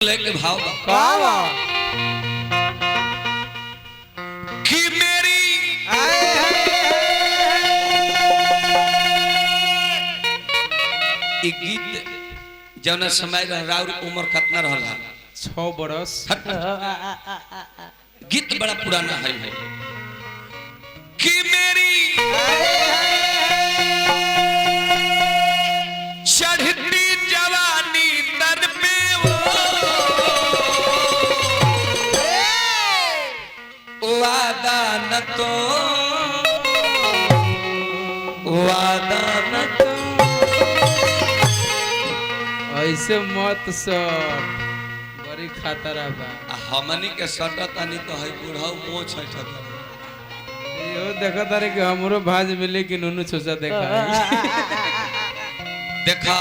लेके भाव बाबा कि मेरी एक गीत जौना समय राउर उम्र कितना रहला 6 बरस गीत बड़ा पुराना है कि मेरी चढ़ती जवानी दर पे वादा न तो ऐसे मत सट बड़ी खतरा बा। हमनी के सटतानी तो है बूढ़ा मोछ है यो देखा तारे कि हमरो भाज मिले कि नुनु छोसा देखा देखा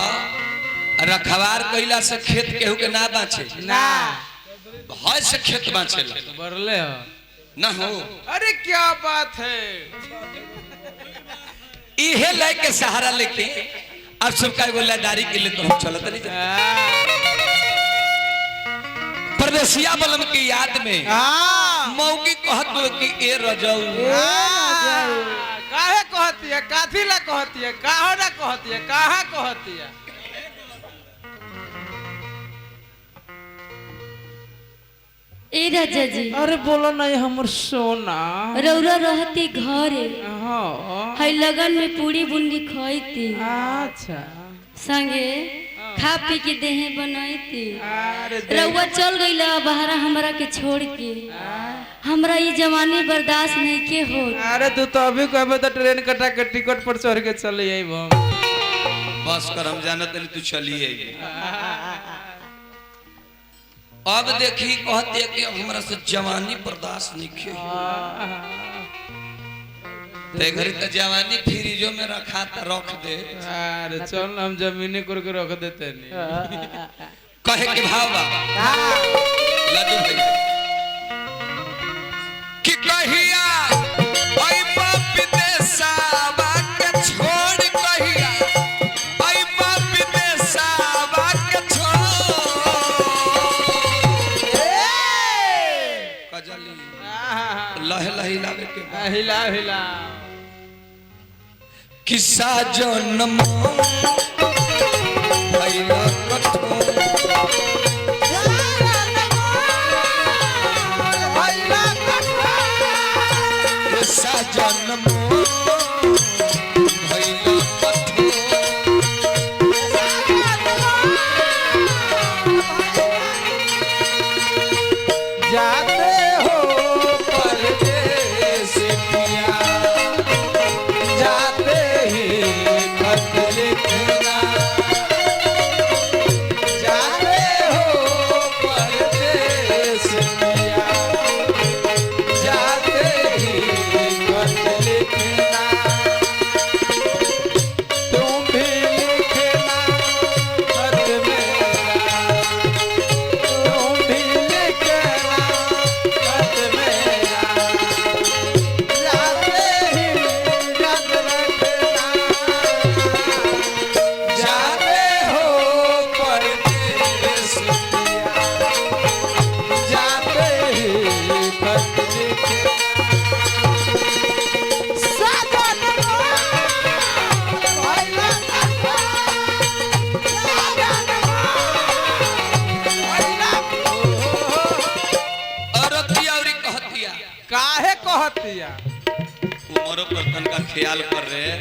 रखवार कइला से खेत केहू के ना बाचे ना भय से खेत बाचे बरले हो ना हो। अरे क्या बात है इहे लायक के सहारा लेके अब सबका गोलादारी के लिए तो हम चलत नहीं परदेसिया बलम की याद में मौगी कहत हो कि ए रजऊ काहे कहती है काथी ला कहती है काहो ना कहती है कहा कहती है। ए राजा जी अरे बोलो नहीं हमर सोना रौरा रहती घरे हाँ हई लगन में पूरी बुंदी खईती अच्छा संगे खा पी के देहे बनैती अरे रउआ चल गईला बहरा हमरा के छोड़ के हमरा ये जवानी बर्दाश्त नहीं के हो। अरे तू तो अभी कहबे तो ट्रेन कटा के टिकट पर चढ़ के चले आइब हम बस कर हम जानत नहीं तू चलिए अब देखी कहते कि हमरा से जवानी बर्दाश्त नहीं के ते घरी त जवानी फ्रिजो में रखा त रख दे। अरे चल हम जमीने करके रख देते नहीं कहे के भाव बा लड्डू भाई कि कहिया ओई बाप विदेशवा के छोड़ कहिया ओई बाप विदेशवा के छोड़ कजली लहे लही लावे के हिला हिला किस्सा जन्म भइला कठोर किस्सा जन्म भइला कठोर जाते हो परदेस पिया जाते ही खत लिखना जाते हो परदेस पिया जाते ही खत लिखना तुम भी लिखना खत मेरा तुम भी लिखना खत मेरा जाते ही याद रखना जाते हो परदेस पिया जाते ही खत लिखना औरतिया औरी कहतिया काहे कहतिया उमरो पर धन का ख्याल कर रहे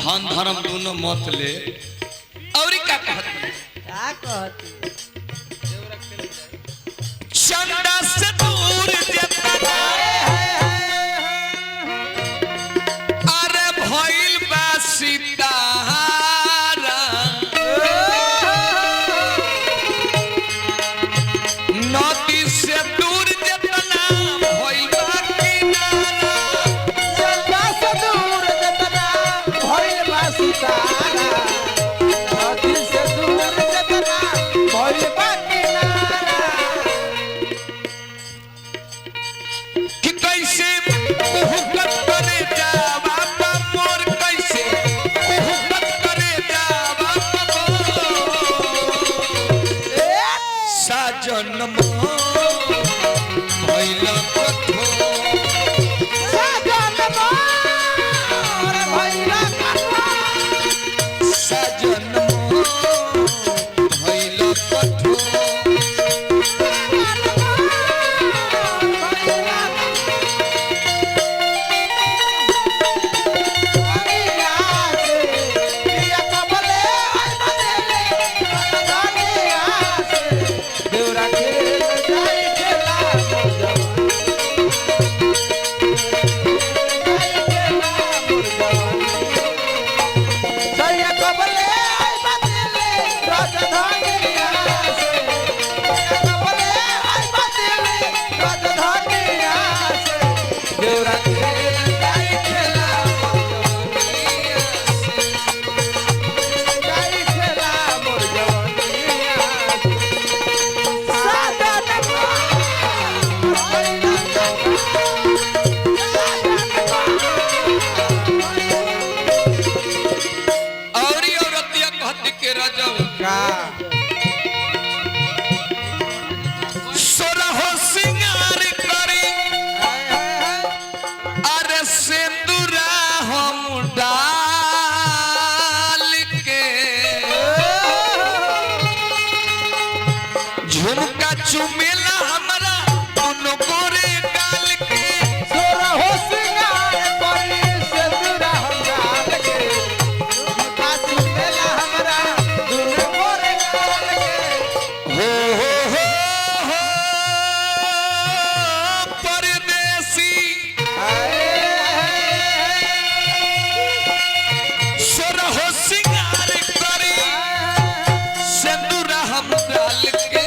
धन धर्म दोनों मत ले और क्या कहती चंदा से दूर जतना अरे भइल बा सितारा नदी से दूर जतना भइल बा किनारा चंदा से दूर जतना भइल बा सितारा नदी से दूर जतना भइल बा किनारा कि कैसे हुकत करे जावा मोर कैसे हुकत करे जावा मोर साजन भइल कठोर साजन मोर भइल कठोर साजन भइल कठोर सोरहो सिंगार करी अरे सिंदूरा हम डाल के झुमका चुमेला हमारा दोनों गोरे गाल के सोरहो सिंगार करी सिंदूरा हम डाल के झुमका चुमेला हमरा दोनों गोरे गाल के हो परदेसी सोरहो सिंगार करी सिंदूरा हम डाल के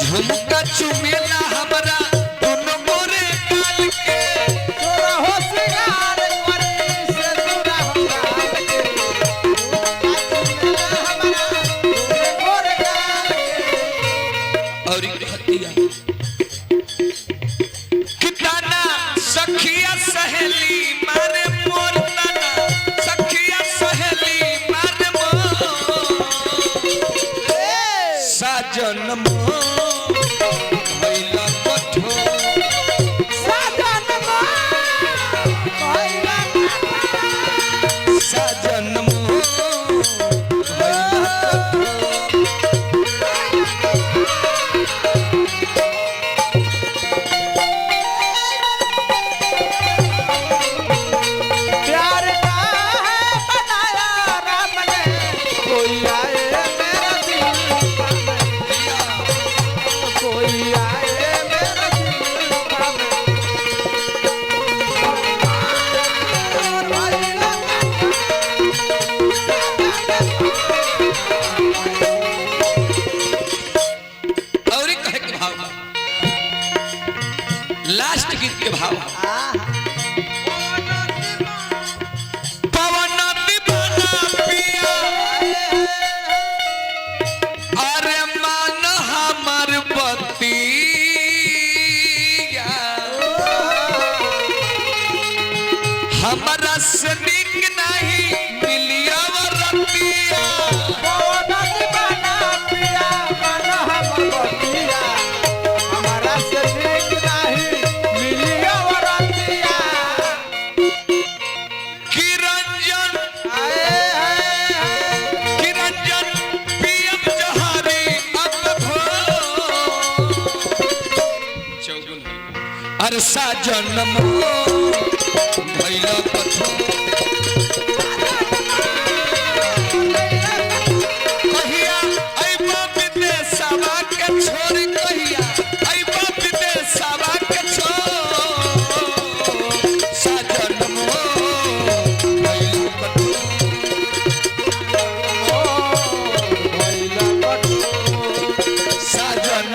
झुमका चुमेला हमरा दोनों गोरे गाल के सोरहो सिंगार करी सिंदूरा हम डाल के झुमका चुमेला हमरा दोनों गोरे गाल के और हतिया कितना सखिया सहेली मारे मोर तना सखिया सहेली मारे मोर साजन भइल कठोर साजन भइल कठोर साजन भइल कठोर प्यार का है बनाया राम ने कोई आए मेरा दिल कोई आए मेरा दिल और कहे के भाव लास्ट गीत के भाव पवन दीवाना पिया अरे मान हमर बतिया हमरा से नीक नहीं मिलिया रतिया हमारा से नीक नहीं मिलिया वरतिया किरंजन आए किरंजन पीएम जहारी अब भो चौगुन अरे साजन भइल कठोर कहिया अइबा विदेशवा के छोड़ कहिया अइबा विदेशवा के छोड़ साजन भइल कठोर साजन